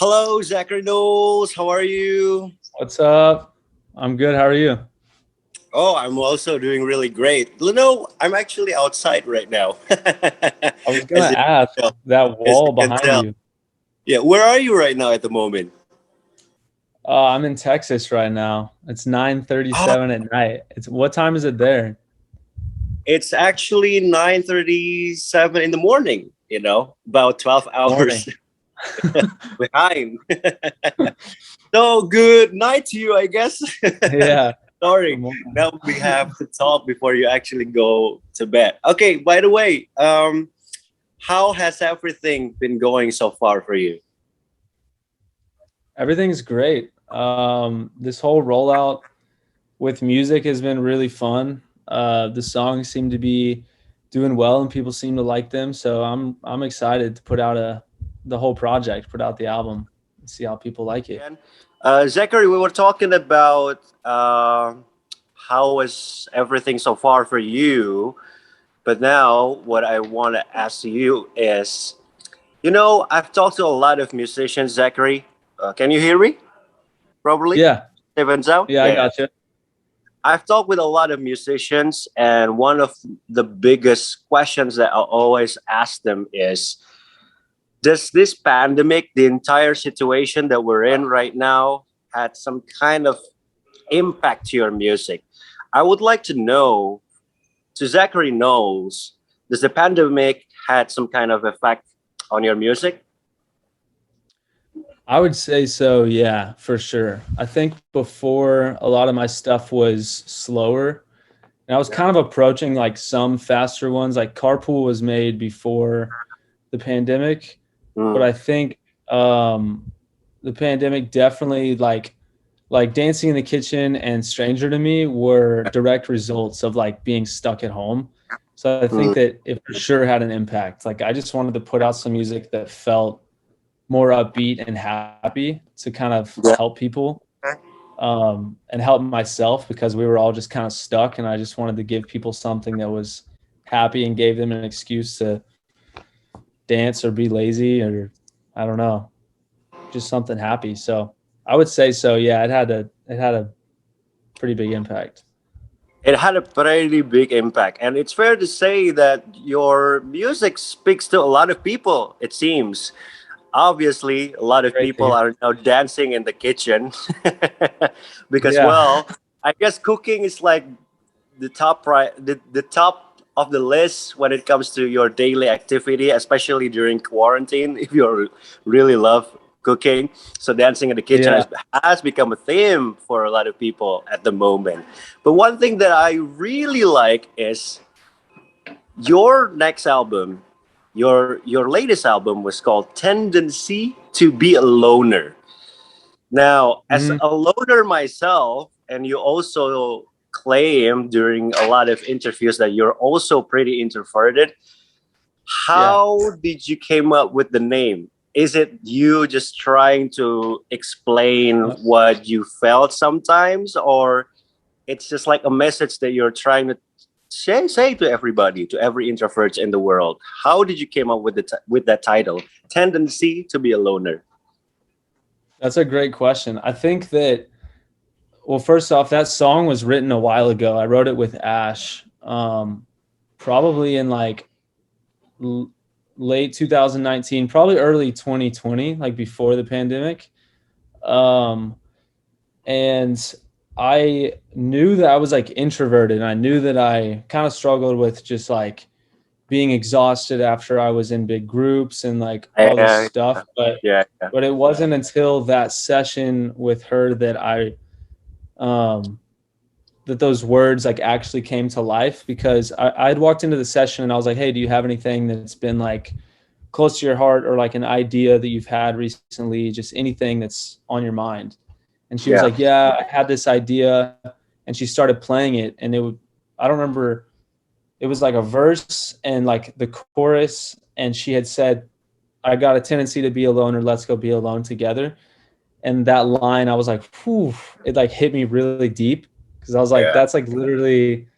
Hello, Zachary Knowles. How are you? What's up? I'm good. How are you? Oh, I'm also doing really great. I'm actually outside right now. I was gonna as you ask can tell. that As you wall can behind tell. you. Yeah, where are you right now at the moment? I'm in Texas right now. It's Oh, 9:37 at night. It's what time is it there? it's actually 9:37 in the morning. About 12 Morning. hours behind. So good night to you, I guess. Yeah. Good Sorry. morning. Now we have to talk before you actually go to bed. Okay. By the way, how has everything been going so far for you? Everything's great. This whole rollout with music has been really fun. The songs seem to be doing well and people seem to like them. So I'm excited to put out the whole project, put out the album and see how people like it. Again, Zachary, we were talking about how was everything so far for you. But now, what I want to ask you is, I've talked to a lot of musicians, Zachary. Can you hear me properly? Yeah. Seven sound? Yeah, I Yeah. got you. I've talked with a lot of musicians, and one of the biggest questions that I always ask them is, does this pandemic, the entire situation that we're in right now, had some kind of impact to your music? I would like to know, to Zachary Knowles, does the pandemic had some kind of effect on your music? I would say so, yeah, for sure. I think before a lot of my stuff was slower, and I was Yeah. kind of approaching like some faster ones. Like Carpool was made before the pandemic, but Mm, I think the pandemic definitely like Dancing in the Kitchen and Stranger to Me were direct results of like being stuck at home. So I think mm, that it for sure had an impact. Like I just wanted to put out some music that felt more upbeat and happy to kind of yeah. help people and help myself because we were all just kind of stuck. And I just wanted to give people something that was happy and gave them an excuse to dance or be lazy or I don't know, just something happy. So I would say so. Yeah, it had a pretty big impact. It had a pretty big impact, and it's fair to say that your music speaks to a lot of people, it seems. Obviously, a lot of Great to people hear. are now dancing in the kitchen because, Yeah. well, I guess cooking is like the top of the list when it comes to your daily activity, especially during quarantine. If you really love cooking, so dancing in the kitchen Yeah. has become a theme for a lot of people at the moment. But one thing that I really like is your next album. Your latest album was called Tendency to Be a Loner. Now, as Mhm. a loner myself, and you also claim during a lot of interviews that you're also pretty introverted, Yeah. how did you came up with the name? Is it you just trying to explain what you felt sometimes, or it's just like a message that you're trying to say to everybody, to every introvert in the world? How did you came up with with that title, Tendency to Be a Loner? That's a great question. I think that well, first off, that song was written a while ago. I wrote it with Ash, probably in like l- late 2019, probably early 2020, like before the pandemic. Um, and I knew that I was like introverted. And I knew that I kind of struggled with just like being exhausted after I was in big groups and like all this Yeah, stuff. yeah, yeah, But it wasn't until that session with her that I um that those words like actually came to life because I'd walked into the session and I was like, hey, do you have anything that's been like close to your heart or like an idea that you've had recently, just anything that's on your mind? And she was yeah. like, yeah, I had this idea. And she started playing it. And I don't remember, it was like a verse and like the chorus. And she had said, I got a tendency to be alone or let's go be alone together. And that line, I was like, whew, it like hit me really deep because I was like, Yeah. that's like literally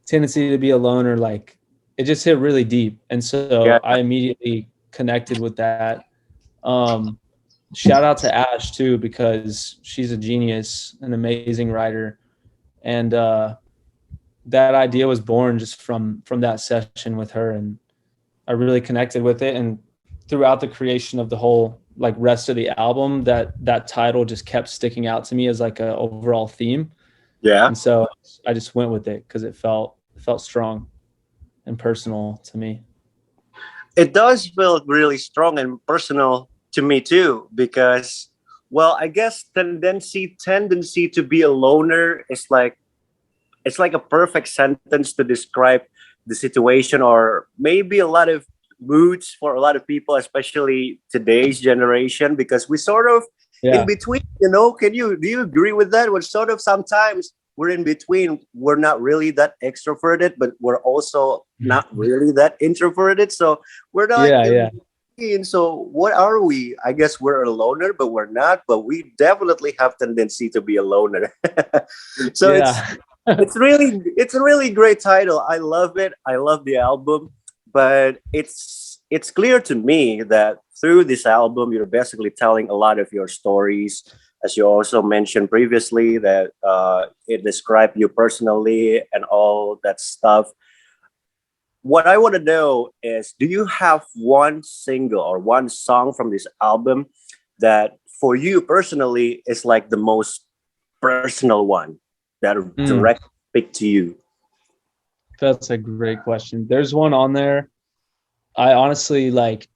tendency to be alone or like it just hit really deep. And so Yeah. I immediately connected with that. Um, shout out to Ash too, because she's a genius, an amazing writer. And that idea was born just from that session with her, and I really connected with it. And throughout the creation of the whole like rest of the album, that title just kept sticking out to me as like a overall theme. Yeah. And so I just went with it because it felt strong and personal to me. It does feel really strong and personal to me too, because, well, I guess tendency to be a loner is like, it's like a perfect sentence to describe the situation, or maybe a lot of moods for a lot of people, especially today's generation, because we sort of in Yeah. between, do you agree with that? We're sort of sometimes we're in between. We're not really that extroverted, but we're also not really that introverted. So we're not Yeah. in Yeah. between. So what are we? I guess we're a loner, but we're not. But we definitely have tendency to be a loner. So Yeah. it's a really great title. I love it. I love the album, but it's clear to me that through this album you're basically telling a lot of your stories, as you also mentioned previously, that it described you personally and all that stuff. What I want to know is, do you have one single or one song from this album that for you personally is like the most personal one that Mm, direct speak to you? that's a great question. There's one on there. I honestly like,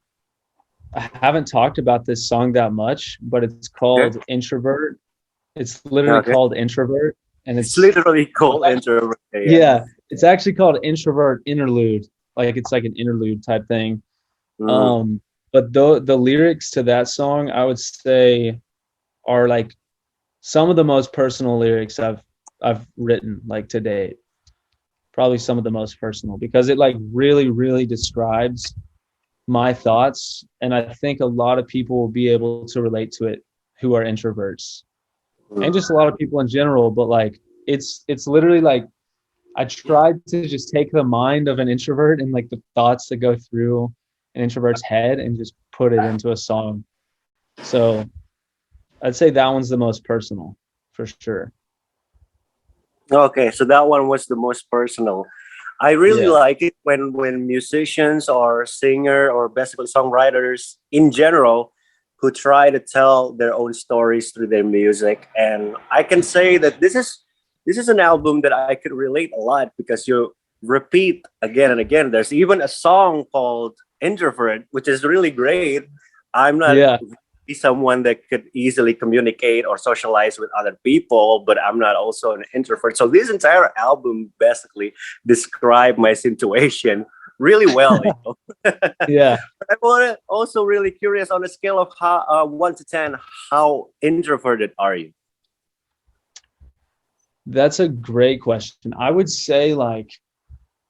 I haven't talked about this song that much, but it's Okay. called Introvert. It's literally Okay. called Introvert. And It's literally called introvert. Yeah. yeah, it's actually called Introvert Interlude. Like it's like an interlude type thing. Mm. Um, but the lyrics to that song, I would say, are like some of the most personal lyrics I've written like to date. Probably some of the most personal because it like really, really describes my thoughts. And I think a lot of people will be able to relate to it who are introverts and Mm. just a lot of people in general. But like it's literally like I tried to just take the mind of an introvert and like the thoughts that go through an introvert's head and just put it into a song. So I'd say that one's the most personal for sure. Okay, so that one was the most personal. I really Yeah. like it when musicians or singer or basically songwriters in general who try to tell their own stories through their music. And I can say that this is an album that I could relate a lot, because you repeat again and again. There's even a song called Introvert, which is really great. I'm not Yeah. someone that could easily communicate or socialize with other people, but I'm not also an introvert. So this entire album basically described my situation really well. Yeah. I want to also really curious, on a scale of how 1 to 10, how introverted are you? That's a great question. I would say like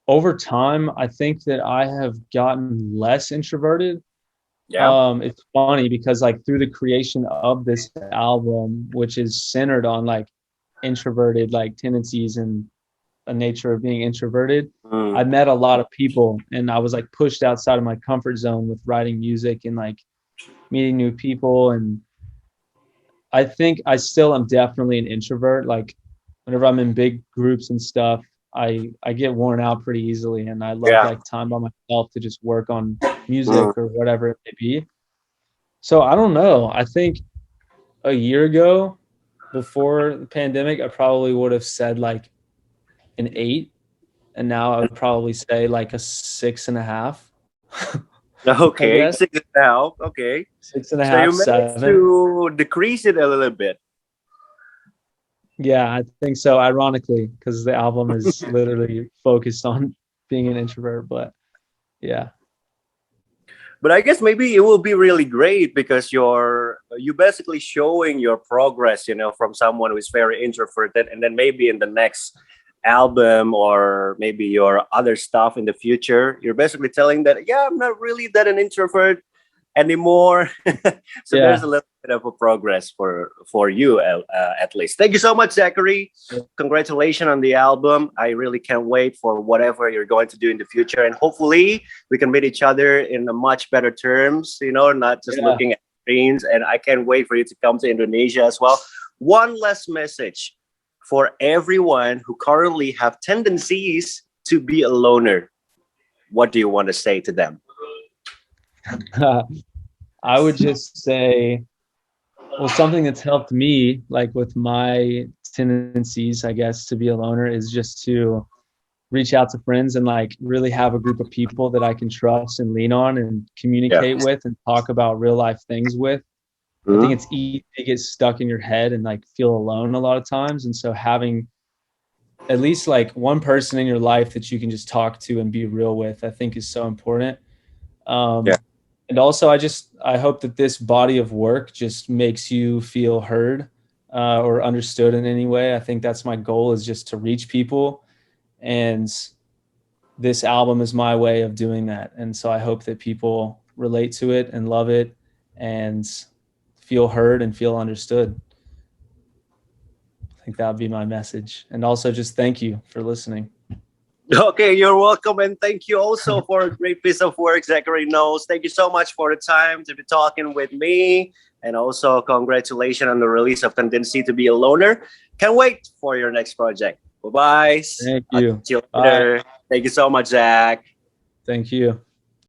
over time, I think that I have gotten less introverted. Yeah. It's funny because like through the creation of this album, which is centered on like introverted like tendencies and a nature of being introverted, Mm. I met a lot of people and I was like pushed outside of my comfort zone with writing music and like meeting new people. And I think I still am definitely an introvert. Like whenever I'm in big groups and stuff, I get worn out pretty easily and I love Yeah. like time by myself to just work on Mm. music or whatever it may be. So I don't know. I think a year ago, before the pandemic, I probably would have said like an 8, and now I would probably say like a 6.5. I Okay, guess 6 now. Okay, six and a so you half, managed 7. to decrease it a little bit. Yeah, I think so. Ironically, because the album is literally focused on being an introvert, but yeah, But I guess maybe it will be really great, because you basically showing your progress, from someone who is very introverted, and then maybe in the next album or maybe your other stuff in the future, you're basically telling that, yeah, I'm not really that an introvert anymore. So there's yeah, a little bit of a progress for you, at least. Thank you so much, Zachary. Congratulations on the album. I really can't wait for whatever you're going to do in the future, and hopefully we can meet each other in a much better terms. Not just yeah, looking at Philippines, and I can't wait for you to come to Indonesia as well. One last message for everyone who currently have tendencies to be a loner. What do you want to say to them? I would just say, well, something that's helped me, like with my tendencies, I guess, to be a loner is just to reach out to friends and like really have a group of people that I can trust and lean on and Yeah. communicate with and talk about real life things with. I think Mhm. it's easy to get stuck in your head and like feel alone a lot of times. And so having at least like one person in your life that you can just talk to and be real with, I think is so important. Yeah. And also, I hope that this body of work just makes you feel heard or understood in any way. I think that's my goal, is just to reach people, and this album is my way of doing that. And so I hope that people relate to it and love it and feel heard and feel understood. I think that would be my message. And also just thank you for listening. Okay, you're welcome, and thank you also for a great piece of work, Zachary Knowles. Thank you so much for the time to be talking with me, and also congratulations on the release of Tendency to Be a Loner. Can't wait for your next project. Bye bye. Thank I'll you. see you Bye. later. Thank you so much, Zach. Thank you.